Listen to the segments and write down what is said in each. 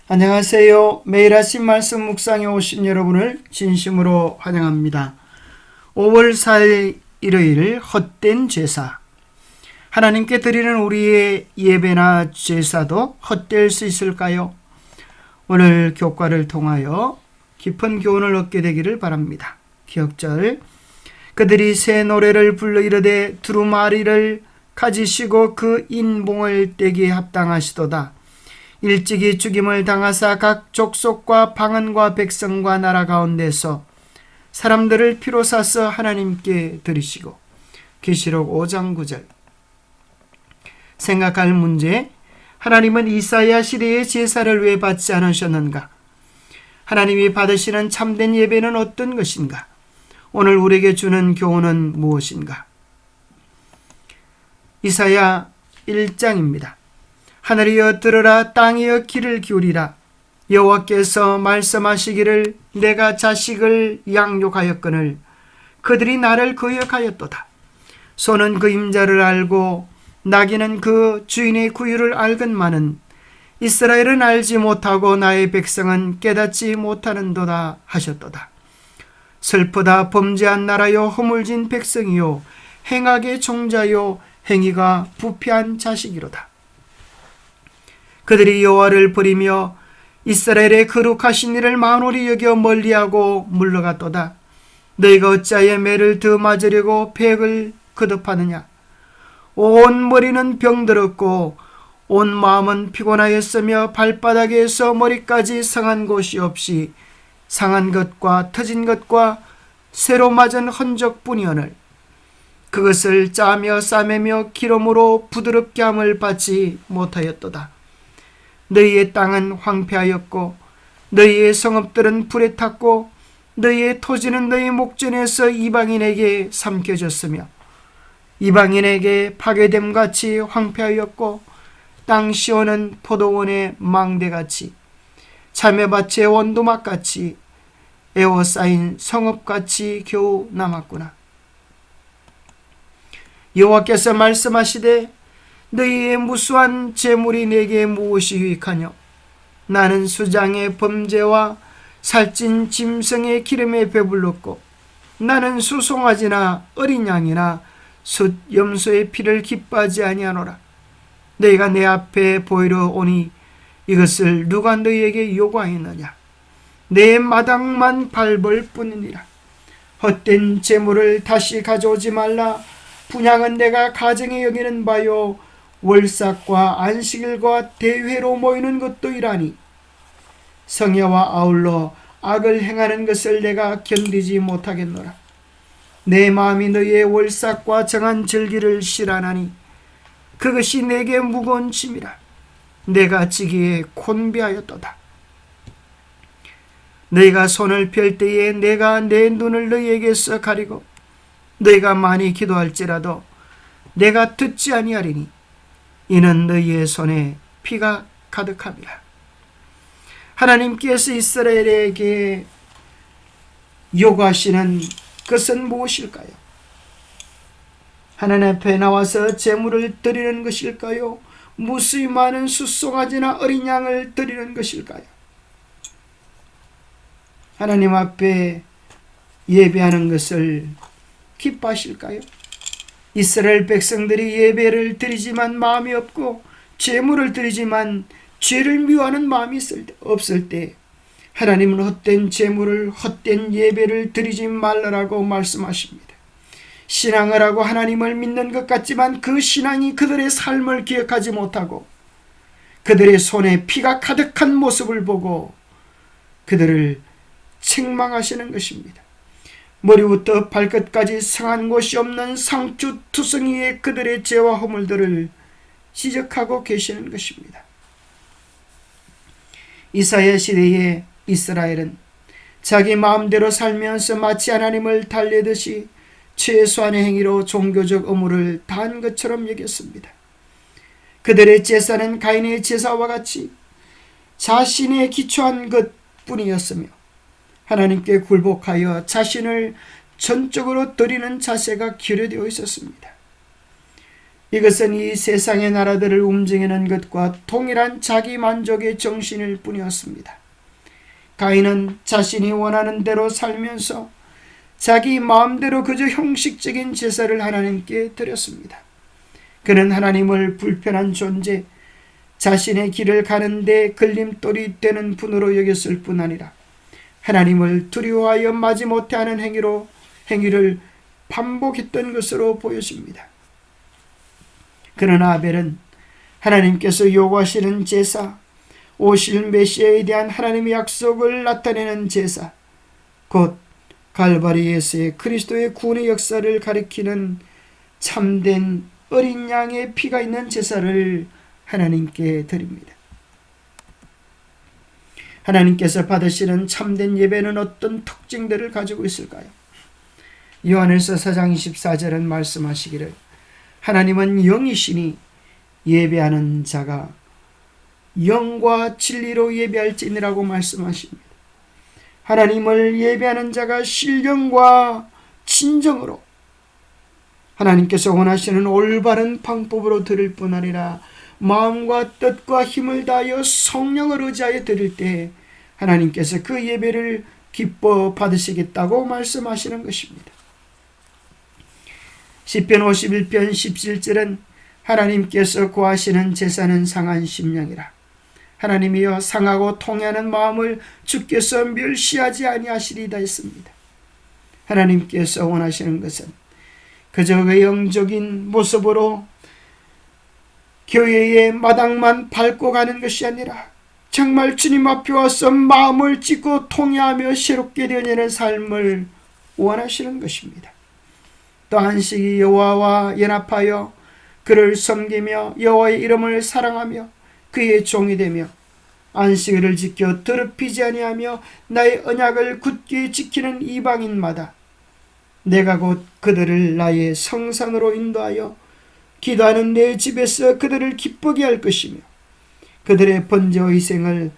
안녕하세요. 매일 아침 말씀 묵상에 오신 여러분을 진심으로 환영합니다. 5월 4일 일요일 헛된 제사. 하나님께 드리는 우리의 예배나 제사도 헛될 수 있을까요? 오늘 교과를 통하여 깊은 교훈을 얻게 되기를 바랍니다. 기억절. 그들이 새 노래를 불러 이르되 두루마리를 가지시고 그 인봉을 떼기에 합당하시도다. 일찍이 죽임을 당하사 각 족속과 방언과 백성과 나라 가운데서 사람들을 피로 사서 하나님께 드리시고. 계시록 5장 9절. 생각할 문제. 하나님은 이사야 시대의 제사를 왜 받지 않으셨는가? 하나님이 받으시는 참된 예배는 어떤 것인가? 오늘 우리에게 주는 교훈은 무엇인가? 이사야 1장입니다. 하늘이여 들으라, 땅이여 귀를 기울이라. 여호와께서 말씀하시기를 내가 자식을 양육하였거늘 그들이 나를 거역하였도다. 소는 그 임자를 알고 나귀는 그 주인의 구유를 알건만은 이스라엘은 알지 못하고 나의 백성은 깨닫지 못하는도다 하셨도다. 슬프다, 범죄한 나라요, 허물진 백성이요, 행악의 종자요, 행위가 부패한 자식이로다. 그들이 여호와를 버리며 이스라엘의 거룩하신 이를 만홀히 여겨 멀리하고 물러갔도다. 너희가 어찌하여 매를 더 맞으려고 팩을 거듭하느냐? 온 머리는 병들었고 온 마음은 피곤하였으며 발바닥에서 머리까지 상한 곳이 없이 상한 것과 터진 것과 새로 맞은 흔적뿐이오늘 그것을 짜며 싸매며 기름으로 부드럽게 함을 받지 못하였도다. 너희의 땅은 황폐하였고 너희의 성읍들은 불에 탔고 너희의 토지는 너희 목전에서 이방인에게 삼켜졌으며 이방인에게 파괴됨같이 황폐하였고 땅 시온은 포도원의 망대같이 참외밭의 원두막같이 에워싸인 성읍같이 겨우 남았구나. 여호와께서 말씀하시되 너희의 무수한 재물이 내게 무엇이 유익하뇨? 나는 수장의 범죄와 살찐 짐승의 기름에 배불렀고 나는 수송아지나 어린 양이나 숫 염소의 피를 기뻐하지 아니하노라. 너희가 내 앞에 보이러 오니 이것을 누가 너희에게 요구하였느냐? 내 마당만 밟을 뿐이니라. 헛된 재물을 다시 가져오지 말라. 분향은 내가 가정에 여기는 바요 월삭과 안식일과 대회로 모이는 것도 이라니 성야와 아울러 악을 행하는 것을 내가 견디지 못하겠노라. 내 마음이 너희의 월삭과 정한 절기를 싫어하나니 그것이 내게 무거운 짐이라. 내가 지기에 곤비하였도다. 너희가 손을 펼 때에 내가 내 눈을 너희에게서 가리고 너희가 많이 기도할지라도 내가 듣지 아니하리니 이는 너희의 손에 피가 가득함이라. 하나님께서 이스라엘에게 요구하시는 것은 무엇일까요? 하나님 앞에 나와서 제물을 드리는 것일까요? 무수히 많은 숫송아지나 어린 양을 드리는 것일까요? 하나님 앞에 예배하는 것을 기뻐하실까요? 이스라엘 백성들이 예배를 드리지만 마음이 없고 제물을 드리지만 죄를 미워하는 마음이 없을 때 하나님은 헛된 제물을 헛된 예배를 드리지 말라라고 말씀하십니다. 신앙을 하고 하나님을 믿는 것 같지만 그 신앙이 그들의 삶을 기억하지 못하고 그들의 손에 피가 가득한 모습을 보고 그들을 책망하시는 것입니다. 머리부터 발끝까지 상한 곳이 없는 상추투성이의 그들의 죄와 허물들을 지적하고 계시는 것입니다. 이사야 시대의 이스라엘은 자기 마음대로 살면서 마치 하나님을 달래듯이 최소한의 행위로 종교적 의무를 다한 것처럼 여겼습니다. 그들의 제사는 가인의 제사와 같이 자신에 기초한 것뿐이었으며 하나님께 굴복하여 자신을 전적으로 드리는 자세가 결여되어 있었습니다. 이것은 이 세상의 나라들을 움직이는 것과 동일한 자기 만족의 정신일 뿐이었습니다. 가인은 자신이 원하는 대로 살면서 자기 마음대로 그저 형식적인 제사를 하나님께 드렸습니다. 그는 하나님을 불편한 존재, 자신의 길을 가는데 걸림돌이 되는 분으로 여겼을 뿐 아니라 하나님을 두려워하여 마지못해 하는 행위를 반복했던 것으로 보여집니다. 그러나 아벨은 하나님께서 요구하시는 제사, 오실 메시아에 대한 하나님의 약속을 나타내는 제사, 곧 갈바리에서의 그리스도의 구원의 역사를 가리키는 참된 어린 양의 피가 있는 제사를 하나님께 드립니다. 하나님께서 받으시는 참된 예배는 어떤 특징들을 가지고 있을까요? 요한일서 4장 24절은 말씀하시기를 하나님은 영이시니 예배하는 자가 영과 진리로 예배할지니라고 말씀하십니다. 하나님을 예배하는 자가 신령과 진정으로 하나님께서 원하시는 올바른 방법으로 드릴 뿐 아니라 마음과 뜻과 힘을 다하여 성령을 의지하여 드릴 때 하나님께서 그 예배를 기뻐 받으시겠다고 말씀하시는 것입니다. 시편 51편 17절은 하나님께서 구하시는 제사는 상한 심령이라. 하나님이여 상하고 통해하는 마음을 주께서 멸시하지 아니하시리다 했습니다. 하나님께서 원하시는 것은 그저 외형적인 모습으로 교회의 마당만 밟고 가는 것이 아니라 정말 주님 앞에 와서 마음을 찢고 통회하며 새롭게 되어내는 삶을 원하시는 것입니다. 또 안식이 여호와와 연합하여 그를 섬기며 여호와의 이름을 사랑하며 그의 종이 되며 안식일을 지켜 더럽히지 아니하며 나의 언약을 굳게 지키는 이방인마다 내가 곧 그들을 나의 성산으로 인도하여 기도하는 내 집에서 그들을 기쁘게 할 것이며 그들의 번제와 희생을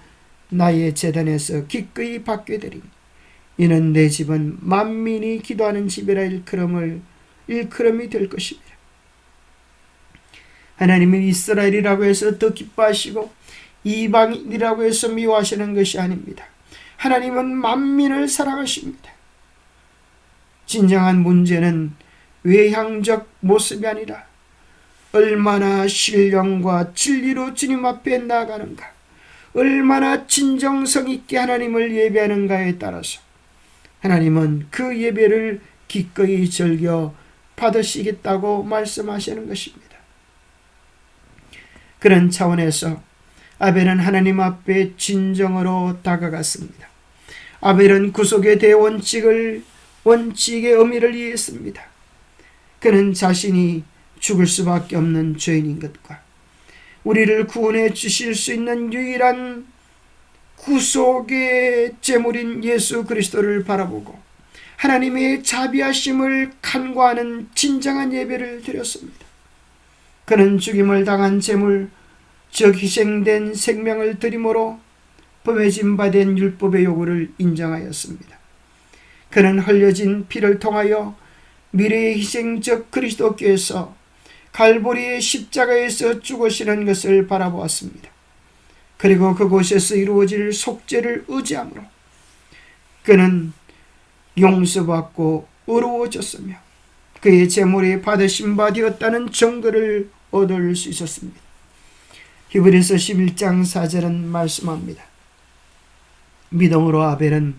나의 제단에서 기꺼이 받게 되리니 이는 내 집은 만민이 기도하는 집이라 일컬음이 될 것입니다. 하나님은 이스라엘이라고 해서 더 기뻐하시고 이방인이라고 해서 미워하시는 것이 아닙니다. 하나님은 만민을 사랑하십니다. 진정한 문제는 외향적 모습이 아니라 얼마나 신령과 진리로 주님 앞에 나아가는가, 얼마나 진정성 있게 하나님을 예배하는가에 따라서 하나님은 그 예배를 기꺼이 즐겨 받으시겠다고 말씀하시는 것입니다. 그런 차원에서 아벨은 하나님 앞에 진정으로 다가갔습니다. 아벨은 구속의 대원칙의 의미를 이해했습니다. 그는 자신이 죽을 수밖에 없는 죄인인 것과 우리를 구원해 주실 수 있는 유일한 구속의 제물인 예수 그리스도를 바라보고 하나님의 자비하심을 간구하는 진정한 예배를 드렸습니다. 그는 죽임을 당한 제물, 즉 희생된 생명을 드림으로 범해진 바 된 율법의 요구를 인정하였습니다. 그는 흘려진 피를 통하여 미래의 희생적 그리스도께서 갈보리의 십자가에서 죽으시는 것을 바라보았습니다. 그리고 그곳에서 이루어질 속죄를 의지함으로 그는 용서받고 의로워졌으며 그의 제물이 받으신 바 되었다는 증거를 얻을 수 있었습니다. 히브리서 11장 4절은 말씀합니다. 믿음으로 아벨은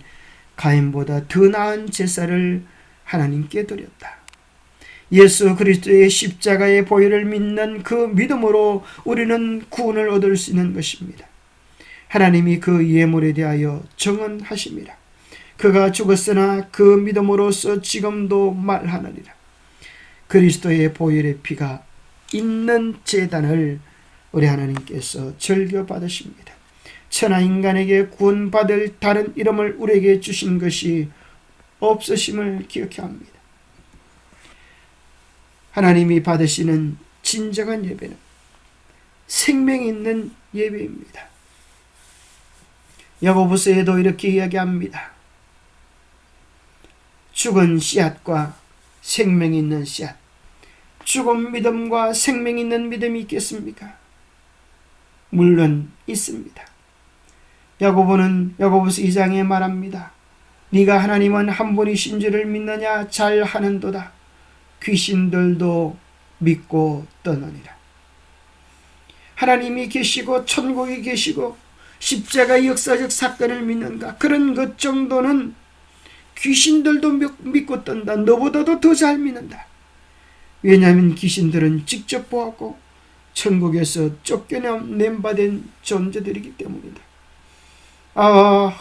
가인보다 더 나은 제사를 하나님께 드렸다. 예수 그리스도의 십자가의 보혈을 믿는 그 믿음으로 우리는 구원을 얻을 수 있는 것입니다. 하나님이 그 예물에 대하여 정언하심이라. 그가 죽었으나 그 믿음으로써 지금도 말하느니라. 그리스도의 보혈의 피가 있는 제단을 우리 하나님께서 즐겨 받으십니다. 천하 인간에게 구원받을 다른 이름을 우리에게 주신 것이 없으심을 기억해야 합니다. 하나님이 받으시는 진정한 예배는 생명 있는 예배입니다. 야고보서에도 이렇게 이야기합니다. 죽은 씨앗과 생명 있는 씨앗, 죽은 믿음과 생명 있는 믿음이 있겠습니까? 물론 있습니다. 야고보서 2장에 말합니다. 네가 하나님은 한 분이신 줄을 믿느냐? 잘하는도다. 귀신들도 믿고 떠나니라. 하나님이 계시고 천국이 계시고 십자가 역사적 사건을 믿는가? 그런 것 정도는 귀신들도 믿고 떤다. 너보다도 더 잘 믿는다. 왜냐하면 귀신들은 직접 보았고 천국에서 쫓겨냄 받은 존재들이기 때문이다.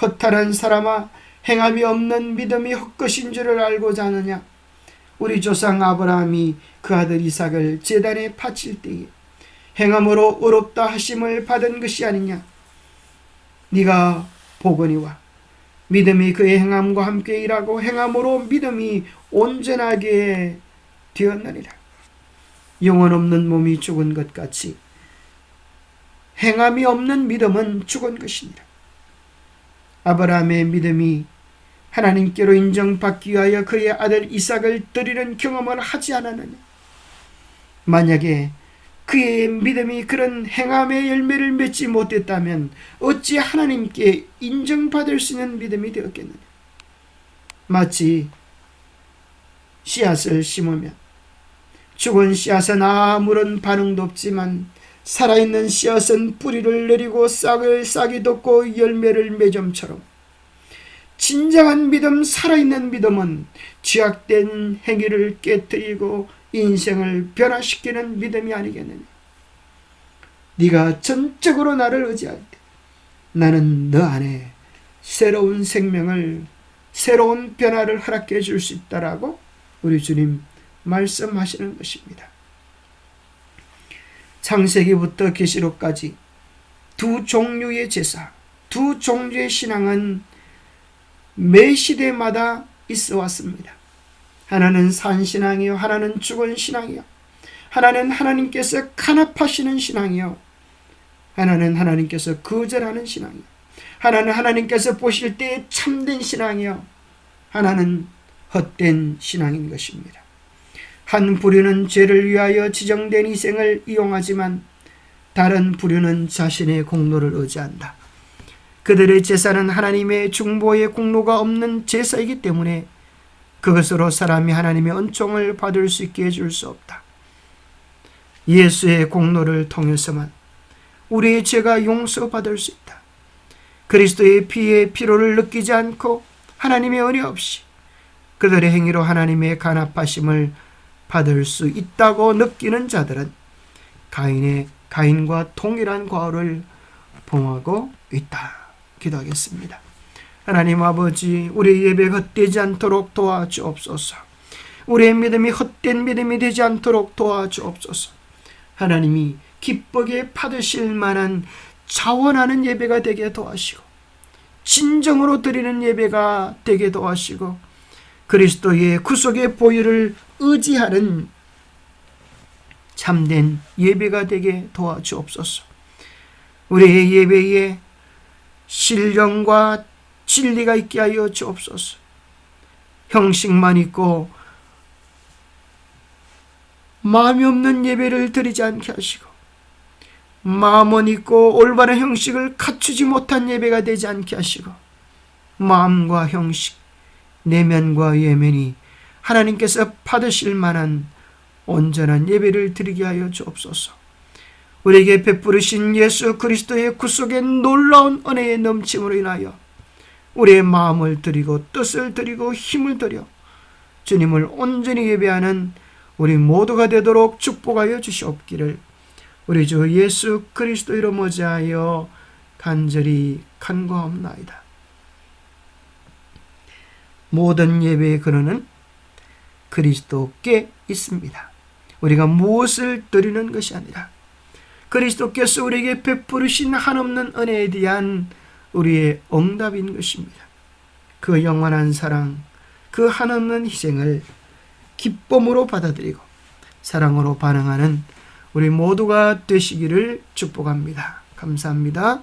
허탈한 사람아, 행함이 없는 믿음이 헛것인 줄을 알고자 하느냐? 우리 조상 아브라함이 그 아들 이삭을 제단에 바칠 때에 행함으로 의롭다 하심을 받은 것이 아니냐? 네가 보거니와 믿음이 그의 행함과 함께 일하고 행함으로 믿음이 온전하게 되었느니라. 영혼 없는 몸이 죽은 것 같이 행함이 없는 믿음은 죽은 것이니라. 아브라함의 믿음이 하나님께로 인정받기 위하여 그의 아들 이삭을 드리는 경험을 하지 않았느냐? 만약에 그의 믿음이 그런 행함의 열매를 맺지 못했다면 어찌 하나님께 인정받을 수 있는 믿음이 되었겠느냐? 마치 씨앗을 심으면 죽은 씨앗은 아무런 반응도 없지만 살아있는 씨앗은 뿌리를 내리고 싹이 돋고 열매를 맺음처럼 진정한 믿음, 살아있는 믿음은 죄악된 행위를 깨뜨리고 인생을 변화시키는 믿음이 아니겠느냐? 네가 전적으로 나를 의지할 때 나는 너 안에 새로운 생명을, 새로운 변화를 허락해 줄 수 있다라고 우리 주님 말씀하시는 것입니다. 창세기부터 계시록까지 두 종류의 제사, 두 종류의 신앙은 매 시대마다 있어 왔습니다. 하나는 산신앙이요, 하나는 죽은 신앙이요, 하나는 하나님께서 간합하시는 신앙이요, 하나는 하나님께서 거절하는 신앙이요, 하나는 하나님께서 보실 때 참된 신앙이요, 하나는 헛된 신앙인 것입니다. 한 부류는 죄를 위하여 지정된 희생을 이용하지만 다른 부류는 자신의 공로를 의지한다. 그들의 제사는 하나님의 중보의 공로가 없는 제사이기 때문에 그것으로 사람이 하나님의 은총을 받을 수 있게 해줄 수 없다. 예수의 공로를 통해서만 우리의 죄가 용서받을 수 있다. 그리스도의 피의 피로를 느끼지 않고 하나님의 은혜 없이 그들의 행위로 하나님의 간합하심을 받을 수 있다고 느끼는 자들은 가인과 동일한 과오를 범하고 있다. 기도하겠습니다. 하나님 아버지, 우리의 예배가 헛되지 않도록 도와주옵소서. 우리의 믿음이 헛된 믿음이 되지 않도록 도와주옵소서. 하나님이 기쁘게 받으실 만한 자원하는 예배가 되게 도와시고 진정으로 드리는 예배가 되게 도와시고 그리스도의 구속의 보혈을 의지하는 참된 예배가 되게 도와주옵소서. 우리의 예배에 신령과 진리가 있게 하여 주옵소서. 형식만 있고 마음이 없는 예배를 드리지 않게 하시고 마음은 있고 올바른 형식을 갖추지 못한 예배가 되지 않게 하시고 마음과 형식, 내면과 외면이 하나님께서 받으실 만한 온전한 예배를 드리게 하여 주옵소서. 우리에게 베푸르신 예수 그리스도의 구속의 놀라운 은혜의 넘침으로 인하여 우리의 마음을 드리고 뜻을 드리고 힘을 들여 주님을 온전히 예배하는 우리 모두가 되도록 축복하여 주시옵기를 우리 주 예수 그리스도 이름 의지하여 간절히 간구하옵나이다. 모든 예배의 근원은 그리스도께 있습니다. 우리가 무엇을 드리는 것이 아니라 그리스도께서 우리에게 베푸르신 한없는 은혜에 대한 우리의 응답인 것입니다. 그 영원한 사랑, 그 한없는 희생을 기쁨으로 받아들이고 사랑으로 반응하는 우리 모두가 되시기를 축복합니다. 감사합니다.